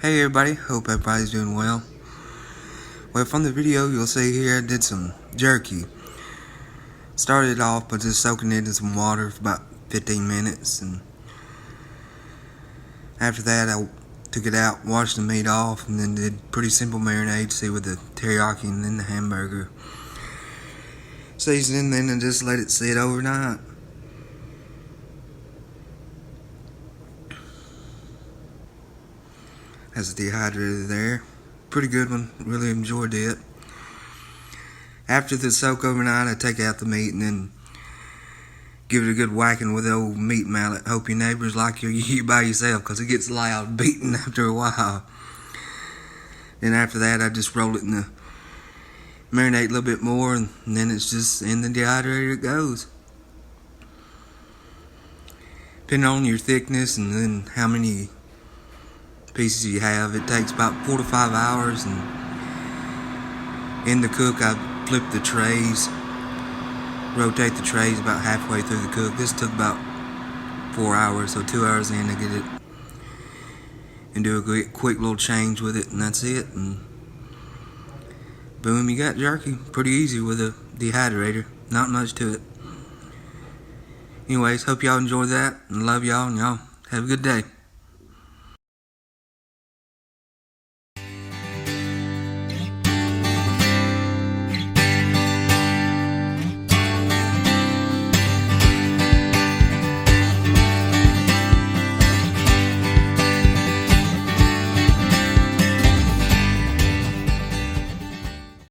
Hey everybody, hope everybody's doing well. Well, from the video you'll see here I did some jerky. Started off by just soaking it in some water for about 15 minutes, and after that I took it out, washed the meat off, and then did pretty simple marinade, see, with the teriyaki and then the hamburger seasoning, then I just let it sit overnight. Has a dehydrator there. Pretty good one. Really enjoyed it. After the soak overnight, I take out the meat and then give it a good whacking with the old meat mallet. Hope your neighbors like you by yourself, because it gets loud beating after a while. Then after that, I just roll it in the marinate a little bit more, and then it's just in the dehydrator it goes. Depending on your thickness and then how many pieces you have, it takes about 4 to 5 hours. And in the cook, I flip the trays, rotate the trays about halfway through the cook. This took about 4 hours, so 2 hours in to get it, and do a quick little change with it, and that's it. And boom, you got jerky. Pretty easy with a dehydrator, not much to it. Anyways, hope y'all enjoyed that, and love y'all, and y'all have a good day.